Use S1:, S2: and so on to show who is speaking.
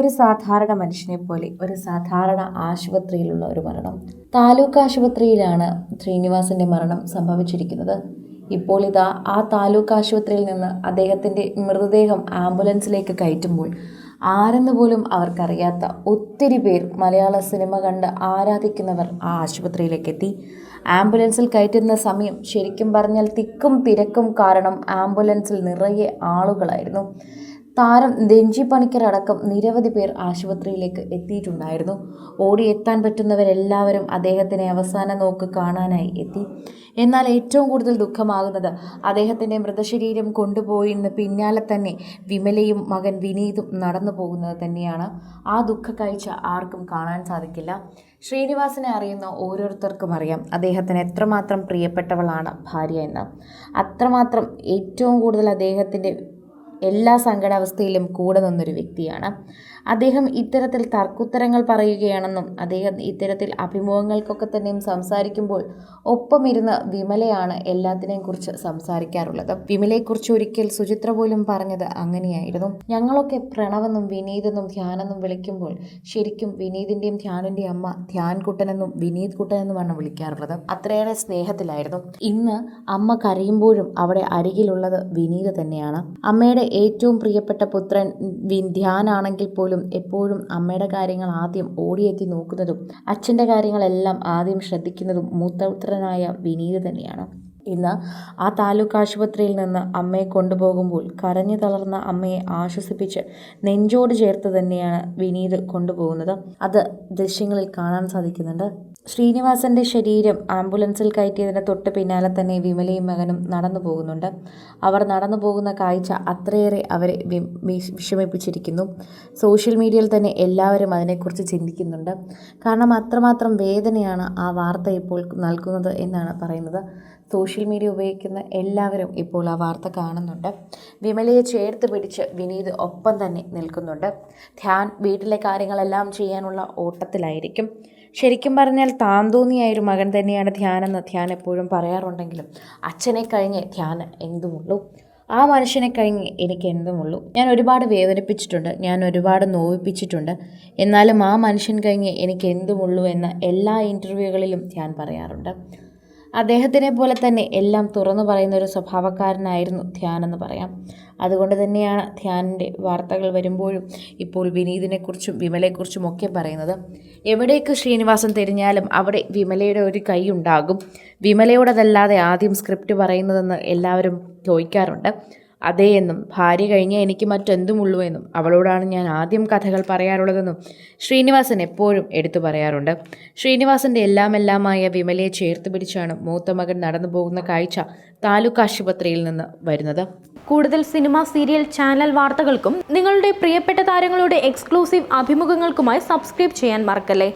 S1: ഒരു സാധാരണ മനുഷ്യനെ പോലെ ഒരു സാധാരണ ആശുപത്രിയിലുള്ള ഒരു മരണം. താലൂക്ക് ആശുപത്രിയിലാണ് ശ്രീനിവാസന്റെ മരണം സംഭവിച്ചിരിക്കുന്നത്. ഇപ്പോൾ ഇതാ ആ താലൂക്ക് ആശുപത്രിയിൽ നിന്ന് അദ്ദേഹത്തിൻ്റെ മൃതദേഹം ആംബുലൻസിലേക്ക് കയറ്റുമ്പോൾ ആരെന്ന് പോലും അവർക്കറിയാത്ത ഒത്തിരി പേർ, മലയാള സിനിമ കണ്ട് ആരാധിക്കുന്നവർ ആ ആശുപത്രിയിലേക്ക് എത്തി. ആംബുലൻസിൽ കയറ്റുന്ന സമയം ശരിക്കും പറഞ്ഞാൽ തിക്കും തിരക്കും കാരണം ആംബുലൻസിൽ നിറയെ ആളുകളായിരുന്നു. താരം രഞ്ജി പണിക്കർ അടക്കം നിരവധി പേർ ആശുപത്രിയിലേക്ക് എത്തിയിട്ടുണ്ടായിരുന്നു. ഓടിയെത്താൻ പറ്റുന്നവരെല്ലാവരും അദ്ദേഹത്തിനെ അവസാന നോക്ക് കാണാനായി എത്തി. എന്നാൽ ഏറ്റവും കൂടുതൽ ദുഃഖമാകുന്നത് അദ്ദേഹത്തിൻ്റെ മൃതശരീരം കൊണ്ടുപോയിന്ന് പിന്നാലെ തന്നെ വിമലയും മകൻ വിനീതും നടന്നു പോകുന്നത് തന്നെയാണ്. ആ ദുഃഖ കാഴ്ച ആർക്കും കാണാൻ സാധിക്കില്ല. ശ്രീനിവാസനെ അറിയുന്ന ഓരോരുത്തർക്കും അറിയാം അദ്ദേഹത്തിന് എത്രമാത്രം പ്രിയപ്പെട്ടവളാണ് ഭാര്യ എന്ന്. അത്രമാത്രം ഏറ്റവും കൂടുതൽ അദ്ദേഹത്തിൻ്റെ എല്ലാ സങ്കടാവസ്ഥയിലും കൂടെ നിന്നൊരു വ്യക്തിയാണ് അദ്ദേഹം. ഇത്തരത്തിൽ തർക്കുത്തരങ്ങൾ പറയുകയാണെന്നും അദ്ദേഹം ഇത്തരത്തിൽ അഭിമുഖങ്ങൾക്കൊക്കെ തന്നെയും സംസാരിക്കുമ്പോൾ ഒപ്പമിരുന്ന് വിമലയാണ് എല്ലാത്തിനെയും കുറിച്ച് സംസാരിക്കാറുള്ളത്. വിമലയെക്കുറിച്ച് ഒരിക്കൽ സുചിത്ര പോലും പറഞ്ഞത് അങ്ങനെയായിരുന്നു. ഞങ്ങളൊക്കെ പ്രണവെന്നും വിനീതെന്നും ധ്യാനെന്നും വിളിക്കുമ്പോൾ ശരിക്കും വിനീതിൻ്റെയും ധ്യാനിൻ്റെയും അമ്മ ധ്യാൻ കുട്ടനെന്നും വിനീത് കുട്ടനെന്നുമാണ് വിളിക്കാറുള്ളത്. അത്രയേറെ സ്നേഹത്തിലായിരുന്നു. ഇന്ന് അമ്മ കരയുമ്പോഴും അവിടെ അരികിലുള്ളത് വിനീത് തന്നെയാണ്. അമ്മയുടെ ഏറ്റവും പ്രിയപ്പെട്ട പുത്രൻ ധ്യാനാണെങ്കിൽ പോലും എപ്പോഴും അമ്മയുടെ കാര്യങ്ങൾ ആദ്യം ഓടിയെത്തി നോക്കുന്നതും അച്ഛൻ്റെ കാര്യങ്ങളെല്ലാം ആദ്യം ശ്രദ്ധിക്കുന്നതും മൂത്തപുത്രനായ വിനീത് തന്നെയാണ്. ഇന്ന് ആ താലൂക്ക് ആശുപത്രിയിൽ നിന്ന് അമ്മയെ കൊണ്ടുപോകുമ്പോൾ കരഞ്ഞു തളർന്ന അമ്മയെ ആശ്വസിപ്പിച്ച് നെഞ്ചോട് ചേർത്ത് തന്നെയാണ് വിനീത് കൊണ്ടുപോകുന്നത്. അത് ദൃശ്യങ്ങളിൽ കാണാൻ സാധിക്കുന്നുണ്ട്. ശ്രീനിവാസന്റെ ശരീരം ആംബുലൻസിൽ കയറ്റിയതിന് തൊട്ട് പിന്നാലെ തന്നെ വിമലയും മകനും നടന്നു പോകുന്നുണ്ട്. അവർ നടന്നു പോകുന്ന കാഴ്ച അത്രയേറെ അവരെ വിഷമിപ്പിച്ചിരിക്കുന്നു. സോഷ്യൽ മീഡിയയിൽ തന്നെ എല്ലാവരും അതിനെക്കുറിച്ച് ചിന്തിക്കുന്നുണ്ട്. കാരണം അത്രമാത്രം വേദനയാണ് ആ വാർത്ത ഇപ്പോൾ നൽകുന്നത് എന്നാണ് പറയുന്നത്. സോഷ്യൽ മീഡിയ ഉപയോഗിക്കുന്ന എല്ലാവരും ഇപ്പോൾ ആ വാർത്ത കാണുന്നുണ്ട്. വിമലയെ ചേർത്ത് പിടിച്ച് വിനീത് ഒപ്പം തന്നെ നിൽക്കുന്നുണ്ട്. ധ്യാൻ വീട്ടിലെ കാര്യങ്ങളെല്ലാം ചെയ്യാനുള്ള ഓട്ടത്തിലായിരിക്കും. ശരിക്കും പറഞ്ഞാൽ താൻ തോന്നിയായൊരു മകൻ തന്നെയാണ് ധ്യാനെന്ന് ധ്യാൻ എപ്പോഴും പറയാറുണ്ടെങ്കിലും അച്ഛനെ കഴിഞ്ഞ് ധ്യാൻ എന്തുമുള്ളൂ. ആ മനുഷ്യനെ കഴിഞ്ഞ് എനിക്ക് എന്തുമുള്ളൂ. ഞാൻ ഒരുപാട് വേദനിപ്പിച്ചിട്ടുണ്ട്, ഞാൻ ഒരുപാട് നോവിപ്പിച്ചിട്ടുണ്ട്, എന്നാലും ആ മനുഷ്യൻ കഴിഞ്ഞ് എനിക്ക് എന്തുമുള്ളൂ എന്ന് എല്ലാ ഇൻ്റർവ്യൂകളിലും ധ്യാൻ പറയാറുണ്ട്. അദ്ദേഹത്തിനെ പോലെ തന്നെ എല്ലാം തുറന്നു പറയുന്ന ഒരു സ്വഭാവക്കാരനായിരുന്നു ധ്യാനെന്ന് പറയാം. അതുകൊണ്ട് തന്നെയാണ് ധ്യാനിൻ്റെ വാർത്തകൾ വരുമ്പോഴും ഇപ്പോൾ വിനീതിനെക്കുറിച്ചും വിമലയെക്കുറിച്ചും ഒക്കെ പറയുന്നത്. എവിടേക്ക് ശ്രീനിവാസൻ തിരിഞ്ഞാലും അവിടെ വിമലയുടെ ഒരു കൈ ഉണ്ടാകും. വിമലയോടതല്ലാതെ ആദ്യം സ്ക്രിപ്റ്റ് പറയുന്നതെന്ന് എല്ലാവരും ചോദിക്കാറുണ്ട്. അതേ എന്നും ഭാര്യ കഴിഞ്ഞാൽ എനിക്ക് മറ്റെന്തുമുള്ളൂ എന്നും അവളോടാണ് ഞാൻ ആദ്യം കഥകൾ പറയാറുള്ളതെന്നും ശ്രീനിവാസൻ എപ്പോഴും എടുത്തു പറയാറുണ്ട്. ശ്രീനിവാസൻ്റെ എല്ലാമായ വിമലയെ ചേർത്ത് പിടിച്ചാണ് മൂത്ത മകൻ നടന്നു പോകുന്ന കാഴ്ച താലൂക്ക് ആശുപത്രിയിൽ നിന്ന് വരുന്നത്.
S2: കൂടുതൽ സിനിമ, സീരിയൽ, ചാനൽ വാർത്തകൾക്കും നിങ്ങളുടെ പ്രിയപ്പെട്ട താരങ്ങളുടെ എക്സ്ക്ലൂസീവ് അഭിമുഖങ്ങൾക്കുമായി സബ്സ്ക്രൈബ് ചെയ്യാൻ മറക്കല്ലേ.